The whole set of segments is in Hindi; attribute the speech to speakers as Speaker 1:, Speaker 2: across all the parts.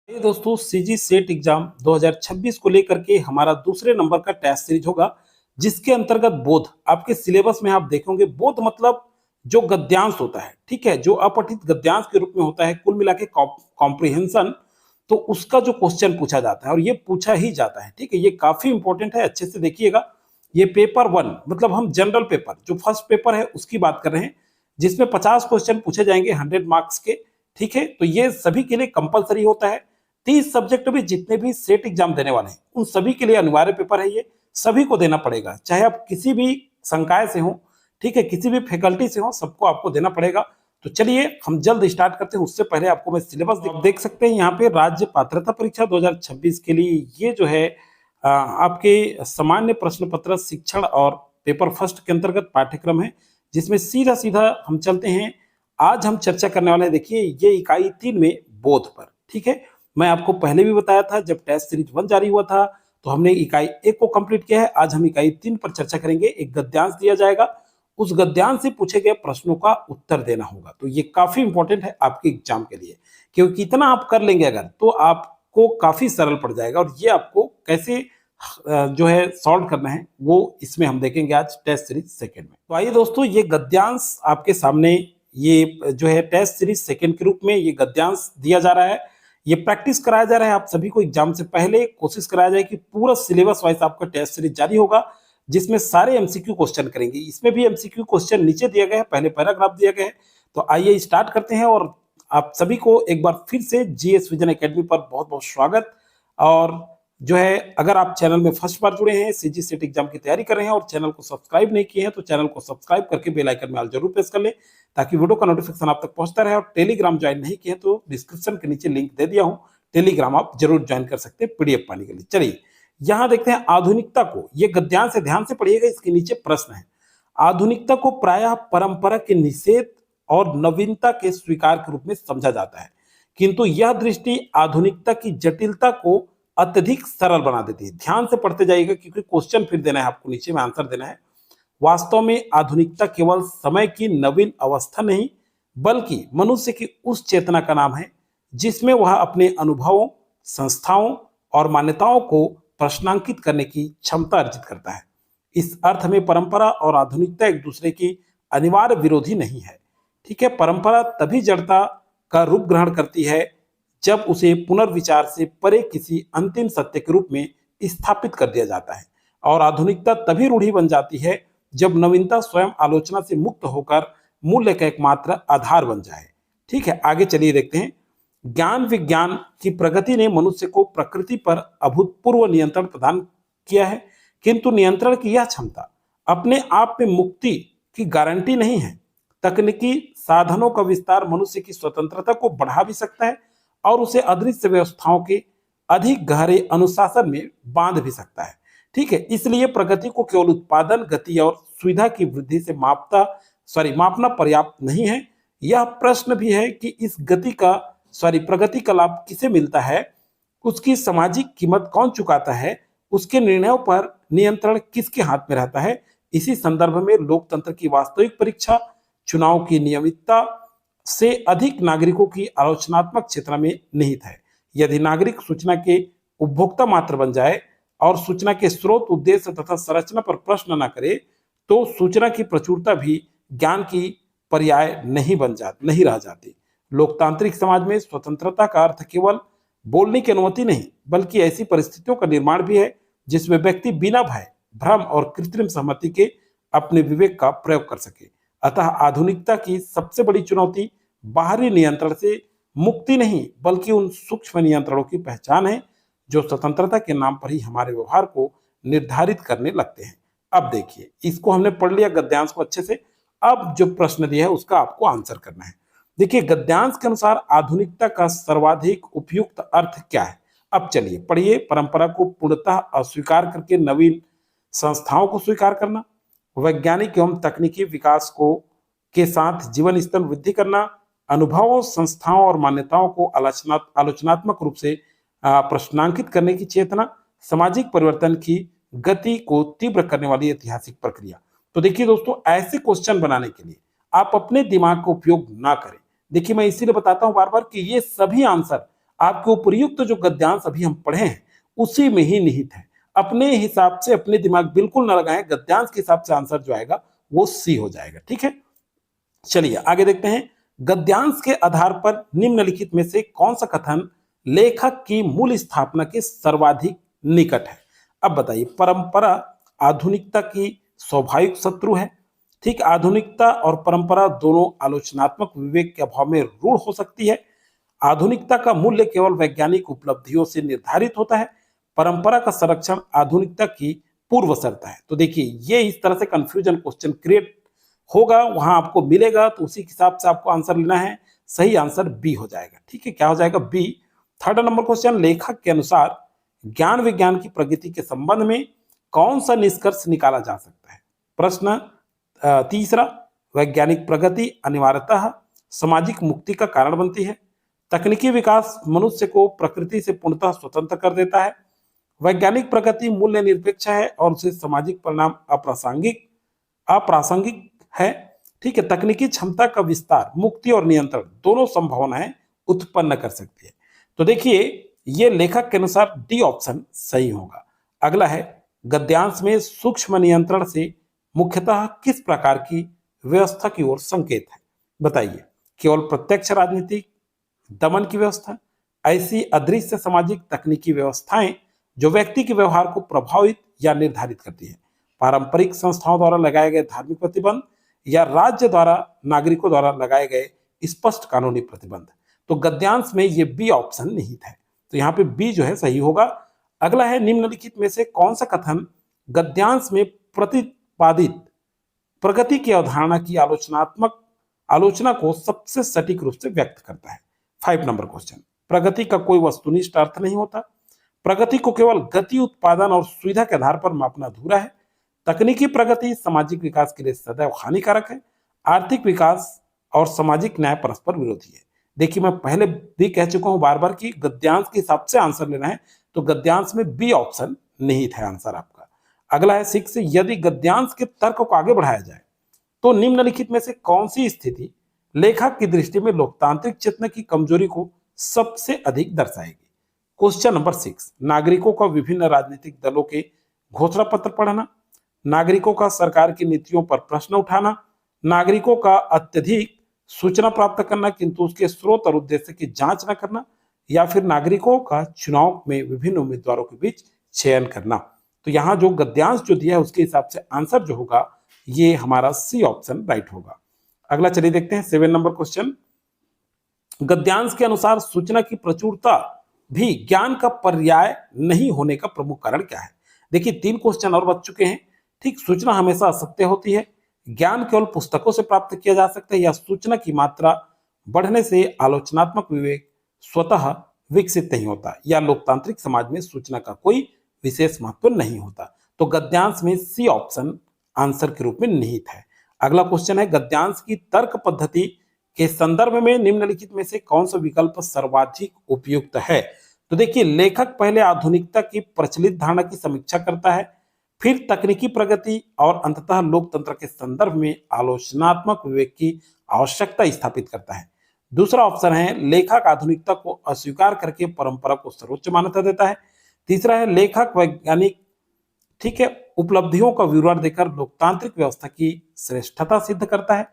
Speaker 1: ये दोस्तों सीजी सेट एग्जाम 2026 को लेकर के हमारा दूसरे नंबर का टेस्ट सीरीज होगा, जिसके अंतर्गत बोध आपके सिलेबस में आप देखेंगे। बोध मतलब जो गद्यांश होता है, ठीक है, जो अपठित गद्यांश के रूप में होता है, कुल मिला के कॉम्प्रिहेंशन। तो उसका जो क्वेश्चन पूछा जाता है और ये पूछा ही जाता है, ठीक है, ये काफी इंपॉर्टेंट है, अच्छे से देखिएगा। ये पेपर वन मतलब हम जनरल पेपर जो फर्स्ट पेपर है उसकी बात कर रहे हैं, जिसमें 50 क्वेश्चन पूछे जाएंगे 100 मार्क्स के। ठीक है, तो ये सभी के लिए कंपलसरी होता है। 30 सब्जेक्ट भी जितने भी सेट एग्जाम देने वाले हैं उन सभी के लिए अनिवार्य पेपर है, ये सभी को देना पड़ेगा, चाहे आप किसी भी संकाय से हो, ठीक है, किसी भी फैकल्टी से हो, सबको आपको देना पड़ेगा। तो चलिए हम जल्द स्टार्ट करते हैं। उससे पहले आपको मैं सिलेबस देख सकते हैं यहाँ पे। राज्य पात्रता परीक्षा 2026 के लिए ये जो है आपके सामान्य प्रश्न पत्र शिक्षण और पेपर फर्स्ट के अंतर्गत पाठ्यक्रम है, जिसमें सीधा सीधा हम चलते हैं। आज हम चर्चा करने वाले हैं, देखिए ये इकाई 3 में बोध पर। ठीक है, मैं आपको पहले भी बताया था जब टेस्ट सीरीज 1 जारी हुआ था तो हमने इकाई 1 को कंप्लीट किया है। आज हम इकाई 3 पर चर्चा करेंगे। एक गद्यांश दिया जाएगा, उस गद्यांश से पूछे गए प्रश्नों का उत्तर देना होगा। तो ये काफी इंपॉर्टेंट है आपके एग्जाम के लिए, क्योंकि इतना आप कर लेंगे अगर तो आपको काफी सरल पड़ जाएगा। और ये आपको कैसे जो है सॉल्व करना है वो इसमें हम देखेंगे आज टेस्ट सीरीज सेकंड में। तो आइए दोस्तों, ये गद्यांश आपके सामने, ये जो है टेस्ट सीरीज सेकंड के रूप में ये गद्यांश दिया जा रहा है। ये प्रैक्टिस कराया जा रहा है आप सभी को एग्जाम से पहले। कोशिश कराया जाए कि पूरा सिलेबस वाइज आपका टेस्ट सीरीज जारी होगा, जिसमें सारे एमसीक्यू क्वेश्चन करेंगे। इसमें भी एमसीक्यू क्वेश्चन नीचे दिया गया है, पहले पैराग्राफ दिया गया है। तो आइए स्टार्ट करते हैं। और आप सभी को एक बार फिर से जीएस विजन एकेडमी पर बहुत बहुत स्वागत। और जो है अगर आप चैनल में फर्स्ट बार जुड़े हैं, सीजी सेट एग्जाम की तैयारी कर रहे हैं और चैनल को सब्सक्राइब नहीं किए हैं, तो चैनल को सब्सक्राइब करके बेल आइकन में ऑल जरूर प्रेस कर लें, ताकि वीडियो का नोटिफिकेशन आप तक पहुंचता रहे। और टेलीग्राम ज्वाइन नहीं किए हैं तो डिस्क्रिप्शन के नीचे लिंक दे दिया हूं, टेलीग्राम आप जरूर ज्वाइन कर सकते हैं पीडीएफ पाने के लिए। चलिए यहां देखते हैं आधुनिकता को। ये गद्यांश से ध्यान से पढ़िएगा, इसके नीचे प्रश्न है। आधुनिकता को प्रायः परंपरा के निषेध और नवीनता के स्वीकार के रूप में समझा जाता है, किंतु यह दृष्टि आधुनिकता की जटिलता को अत्यधिक सरल बना देती है। ध्यान से पढ़ते जाइएगा, क्योंकि क्वेश्चन फिर देना है आपको, नीचे में आंसर देना है। वास्तव में आधुनिकता केवल समय की नवीन अवस्था नहीं, बल्कि मनुष्य की उस चेतना का नाम है जिसमें वह अपने अनुभवों, संस्थाओं और मान्यताओं को प्रश्नांकित करने की क्षमता अर्जित करता है। इस अर्थ में परंपरा और आधुनिकता एक दूसरे की अनिवार्य विरोधी नहीं है। ठीक है, परंपरा तभी जड़ता का रूप ग्रहण करती है जब उसे पुनर्विचार से परे किसी अंतिम सत्य के रूप में स्थापित कर दिया जाता है, और आधुनिकता तभी रूढ़ी बन जाती है जब नवीनता स्वयं आलोचना से मुक्त होकर मूल्य का एकमात्र आधार बन जाए। ठीक है, आगे चलिए देखते हैं। ज्ञान विज्ञान की प्रगति ने मनुष्य को प्रकृति पर अभूतपूर्व नियंत्रण प्रदान किया है, किंतु नियंत्रण की यह क्षमता अपने आप में मुक्ति की गारंटी नहीं है। तकनीकी साधनों का विस्तार मनुष्य की स्वतंत्रता को बढ़ा भी सकता है और उसे अदृश्य व्यवस्थाओं के अधिक गहरे अनुशासन में बांध भी सकता है। ठीक है, इसलिए प्रगति को केवल उत्पादन गति और सुविधा की वृद्धि से मापना पर्याप्त नहीं है। यह प्रश्न भी है कि इस प्रगति का लाभ किसे मिलता है, उसकी सामाजिक कीमत कौन चुकाता है, उसके निर्णयों पर नियंत्रण किसके हाथ में रहता है। इसी संदर्भ में लोकतंत्र की वास्तविक परीक्षा चुनाव की नियमितता से अधिक नागरिकों की आलोचनात्मक चेतना में निहित है। यदि नागरिक सूचना के उपभोक्ता मात्र बन जाए और सूचना के स्रोत, उद्देश्य तथा संरचना पर प्रश्न न करे, तो सूचना की प्रचुरता भी ज्ञान की पर्याय नहीं रह जाती। लोकतांत्रिक समाज में स्वतंत्रता का अर्थ केवल बोलने की अनुमति नहीं, बल्कि ऐसी परिस्थितियों का निर्माण भी है जिसमें व्यक्ति बिना भय, भ्रम और कृत्रिम सहमति के अपने विवेक का प्रयोग कर सके। अतः आधुनिकता की सबसे बड़ी चुनौती बाहरी नियंत्रण से मुक्ति नहीं, बल्कि उन सूक्ष्म नियंत्रणों की पहचान है जो स्वतंत्रता के नाम पर ही हमारे व्यवहार को निर्धारित करने लगते हैं। अब देखिए, इसको हमने पढ़ लिया गद्यांश को अच्छे से। अब जो प्रश्न दिया है उसका आपको आंसर करना है। देखिए, गद्यांश के अनुसार आधुनिकता का सर्वाधिक उपयुक्त अर्थ क्या है। अब चलिए पढ़िए। परंपरा को पूर्णतः अस्वीकार करके नवीन संस्थाओं को स्वीकार करना, वैज्ञानिक एवं तकनीकी विकास को के साथ जीवन स्तर वृद्धि करना, अनुभवों, संस्थाओं और मान्यताओं को आलोचनात्मक रूप से प्रश्नांकित करने की चेतना, सामाजिक परिवर्तन की गति को तीव्र करने वाली ऐतिहासिक प्रक्रिया। तो देखिए दोस्तों, ऐसे क्वेश्चन बनाने के लिए आप अपने दिमाग का उपयोग ना करें। देखिए, मैं इसीलिए बताता हूं बार बार कि ये सभी आंसर आपके उपयुक्त जो गद्यांश अभी हम पढ़े हैं उसी में ही निहित है। अपने हिसाब से अपने दिमाग बिल्कुल न लगाएं, गद्यांश के हिसाब से आंसर जो आएगा वो सी हो जाएगा। ठीक है, चलिए आगे देखते हैं। गद्यांश के आधार पर निम्नलिखित में से कौन सा कथन लेखक की मूल स्थापना के सर्वाधिक निकट है? अब बताइए। परंपरा आधुनिकता की स्वाभाविक शत्रु है। ठीक, आधुनिकता और परंपरा दोनों आलोचनात्मक विवेक के अभाव में रूढ़ हो सकती है। आधुनिकता का मूल्य केवल वैज्ञानिक उपलब्धियों से निर्धारित होता है। परंपरा का संरक्षण आधुनिकता की पूर्व शर्त है। तो देखिए, ये इस तरह से कंफ्यूजन क्वेश्चन क्रिएट होगा, वहां आपको मिलेगा, तो उसी के हिसाब से आपको आंसर लेना है। सही आंसर बी हो जाएगा। ठीक है, क्या हो जाएगा? बी। थर्ड नंबर क्वेश्चन, लेखक के अनुसार ज्ञान विज्ञान की प्रगति के संबंध में कौन सा निष्कर्ष निकाला जा सकता है? प्रश्न तीसरा, वैज्ञानिक प्रगति अनिवार्यतः सामाजिक मुक्ति का कारण बनती है। तकनीकी विकास मनुष्य को प्रकृति से पूर्णतः स्वतंत्र कर देता है। वैज्ञानिक प्रगति मूल्य निरपेक्ष है और उसे सामाजिक परिणाम अप्रासंगिक है। ठीक है, तकनीकी क्षमता का विस्तार मुक्ति और नियंत्रण दोनों संभावनाएं उत्पन्न कर सकती है। तो देखिए, ये लेखक के अनुसार डी ऑप्शन सही होगा। अगला है, गद्यांश में सूक्ष्म नियंत्रण से मुख्यतः किस प्रकार की व्यवस्था की ओर संकेत है? बताइए। केवल प्रत्यक्ष राजनीतिक दमन की व्यवस्था, ऐसी अदृश्य सामाजिक तकनीकी व्यवस्थाएं जो व्यक्ति के व्यवहार को प्रभावित या निर्धारित करती है, पारंपरिक संस्थाओं द्वारा लगाए गए धार्मिक प्रतिबंध या राज्य द्वारा नागरिकों द्वारा लगाए गए स्पष्ट कानूनी प्रतिबंध। तो गद्यांश में ये बी ऑप्शन निहित है, तो यहाँ पे बी जो है सही होगा। अगला है, निम्नलिखित में से कौन सा कथन गद्यांश में प्रतिपादित प्रगति की अवधारणा की आलोचना को सबसे सटीक रूप से व्यक्त करता है? 5 नंबर क्वेश्चन, प्रगति का कोई वस्तुनिष्ठ अर्थ नहीं होता। प्रगति को केवल गति, उत्पादन और सुविधा के आधार पर मापना अधूरा है। तकनीकी प्रगति सामाजिक विकास के लिए सदैव हानिकारक है। आर्थिक विकास और सामाजिक न्याय परस्पर विरोधी है। देखिए, मैं पहले भी कह चुका हूं बार बार कि गद्यांश के हिसाब से आंसर लेना है, तो गद्यांश में बी ऑप्शन निहित है आंसर आपका। अगला है 6, यदि गद्यांश के तर्क को आगे बढ़ाया जाए तो निम्नलिखित में से कौन सी स्थिति लेखक की दृष्टि में लोकतांत्रिक चेतना की कमजोरी को सबसे अधिक दर्शाएगी? क्वेश्चन नंबर 6, नागरिकों का विभिन्न राजनीतिक दलों के घोषणा पत्र पढ़ना, नागरिकों का सरकार की नीतियों पर प्रश्न उठाना, नागरिकों का अत्यधिक सूचना प्राप्त करना किंतु उसके स्रोत और उद्देश्य की जांच न करना, या फिर नागरिकों का चुनाव में विभिन्न उम्मीदवारों के बीच चयन करना। तो यहाँ जो गद्यांश जो दिया है उसके हिसाब से आंसर जो होगा ये हमारा सी ऑप्शन राइट होगा। अगला चलिए देखते हैं 7 नंबर क्वेश्चन, गद्यांश के अनुसार सूचना की प्रचुरता भी ज्ञान का पर्याय नहीं होने का प्रमुख कारण क्या है? देखिए, 3 क्वेश्चन और बच चुके हैं। ठीक, सूचना हमेशा असत्य होती है, ज्ञान केवल पुस्तकों से प्राप्त किया जा सकता है, या सूचना की मात्रा बढ़ने से आलोचनात्मक विवेक स्वतः विकसित नहीं होता, या लोकतांत्रिक समाज में सूचना का कोई विशेष महत्व नहीं होता। तो गद्यांश में सी ऑप्शन आंसर के रूप में निहित है। अगला क्वेश्चन है, गद्यांश की तर्क पद्धति के संदर्भ में निम्नलिखित में से कौन सा विकल्प सर्वाधिक उपयुक्त है? तो देखिए, लेखक पहले आधुनिकता की प्रचलित धारणा की समीक्षा करता है, फिर तकनीकी प्रगति और अंततः लोकतंत्र के संदर्भ में आलोचनात्मक विवेक की आवश्यकता स्थापित करता है। दूसरा ऑप्शन है, लेखक आधुनिकता को अस्वीकार करके परंपरा को सर्वोच्च मान्यता देता है। तीसरा है, लेखक वैज्ञानिक ठीक है उपलब्धियों का विवरण देकर लोकतांत्रिक व्यवस्था की श्रेष्ठता सिद्ध करता है,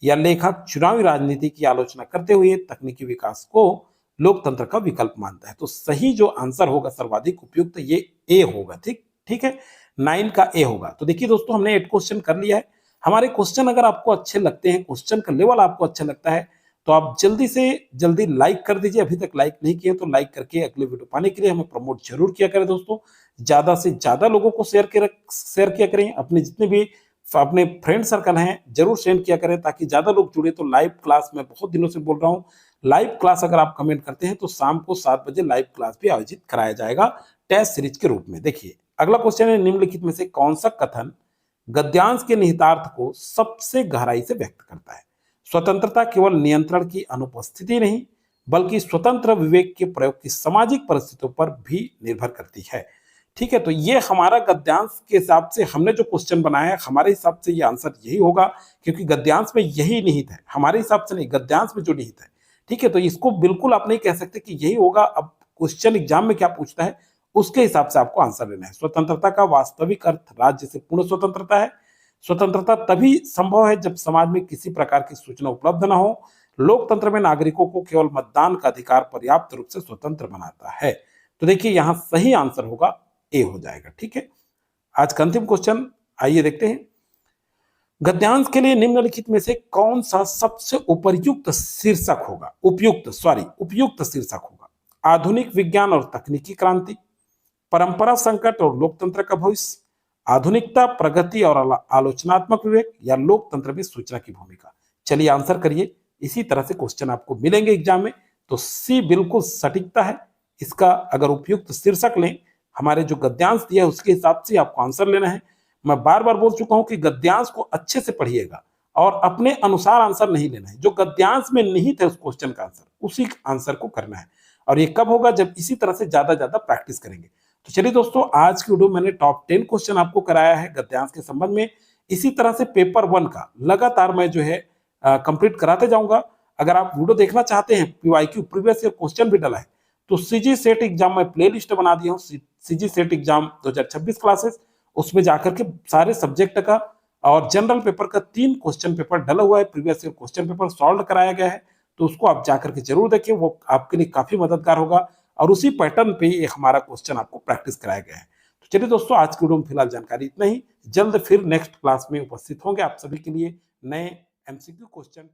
Speaker 1: या लेखक चुनावी राजनीति की आलोचना करते हुए तकनीकी विकास को लोकतंत्र का विकल्प मानता है। तो सही जो आंसर होगा सर्वाधिक उपयुक्त ये ए होगा। ठीक है, 9 का ए होगा। तो देखिए दोस्तों, हमने 8 क्वेश्चन कर लिया है। हमारे क्वेश्चन अगर आपको अच्छे लगते हैं, क्वेश्चन का लेवल आपको अच्छा लगता है, तो आप जल्दी से जल्दी लाइक कर दीजिए। अभी तक लाइक नहीं किए तो लाइक करके अगले वीडियो पाने के लिए हमें प्रमोट जरूर किया करें दोस्तों। ज्यादा से ज्यादा लोगों को शेयर किया करें, अपने जितने भी अपने फ्रेंड सर्कल हैं जरूर शेयर किया करें ताकि ज्यादा लोग जुड़े। तो लाइव क्लास मैं बहुत दिनों से बोल रहा हूँ, लाइव क्लास अगर आप कमेंट करते हैं तो शाम को 7 बजे लाइव क्लास भी आयोजित कराया जाएगा टेस्ट सीरीज के रूप में। देखिए, अगला क्वेश्चन है, निम्नलिखित में से कौन सा कथन गद्यांश के निहितार्थ को सबसे गहराई से व्यक्त करता है? स्वतंत्रता केवल नियंत्रण की अनुपस्थिति नहीं बल्कि स्वतंत्र विवेक के प्रयोग की सामाजिक परिस्थितियों पर भी निर्भर करती है। ठीक है, तो ये हमारा गद्यांश के हिसाब से हमने जो क्वेश्चन बनाया है, हमारे हिसाब से ये आंसर यही होगा क्योंकि गद्यांश में यही निहित है, हमारे हिसाब से नहीं, गद्यांश में जो निहित है। ठीक है, तो इसको बिल्कुल आप नहीं कह सकते कि यही होगा। अब क्वेश्चन एग्जाम में क्या पूछता है उसके हिसाब से आपको आंसर देना है। स्वतंत्रता का वास्तविक अर्थ राज्य से पूर्ण स्वतंत्रता है। स्वतंत्रता तभी संभव है जब समाज में किसी प्रकार की सूचना उपलब्ध न हो। लोकतंत्र में नागरिकों को केवल मतदान का अधिकार पर्याप्त रूप से स्वतंत्र बनाता है। तो देखिए यहां सही आंसर होगा ए हो जाएगा। ठीक है, आज का अंतिम क्वेश्चन आइए देखते हैं। गद्यांश के लिए निम्नलिखित में से कौन सा सबसे उपयुक्त शीर्षक होगा? उपयुक्त शीर्षक होगा। आधुनिक विज्ञान और तकनीकी क्रांति, परंपरा संकट और लोकतंत्र का भविष्य, आधुनिकता, प्रगति और आलोचनात्मक विवेक, या लोकतंत्र में सूचना की भूमिका। चलिए आंसर करिए। इसी तरह से क्वेश्चन आपको मिलेंगे एग्जाम में, तो सी बिल्कुल सटीकता है इसका। अगर उपयुक्त शीर्षक लें, हमारे जो गद्यांश दिया है उसके हिसाब से आपको आंसर लेना है। मैं बार बार बोल चुका हूं कि गद्यांश को अच्छे से पढ़िएगा और अपने अनुसार आंसर नहीं लेना है। जो गद्यांश में निहित है उस क्वेश्चन का आंसर, उसी आंसर को करना है। और ये कब होगा? जब इसी तरह से ज्यादा प्रैक्टिस करेंगे। तो चलिए दोस्तों, आज की वीडियो मैंने टॉप 10 क्वेश्चन आपको कराया है गद्यांश के संबंध में। इसी तरह से पेपर 1 का लगातार मैं जो है कंप्लीट कराते जाऊंगा। अगर आप वीडियो देखना चाहते हैं, पीवाईक्यू प्रीवियस ईयर क्वेश्चन भी डला है, तो सीजी सेट एग्जाम में प्लेलिस्ट बना दिया हूं, सीजी सेट एग्जाम 2026 क्लासेस। उसमें जाकर के सारे सब्जेक्ट का और जनरल पेपर का 3 क्वेश्चन पेपर डला हुआ है, previous year question paper solve कराया गया है। तो उसको आप जाकर के जरूर देखिए, वो आपके लिए काफी मददगार होगा। और उसी पैटर्न पे ये हमारा क्वेश्चन आपको प्रैक्टिस कराया गया है। तो चलिए दोस्तों, आज की वीडियो में फिलहाल जानकारी इतना ही। जल्द फिर नेक्स्ट क्लास में उपस्थित होंगे आप सभी के लिए नए एमसीक्यू क्वेश्चन।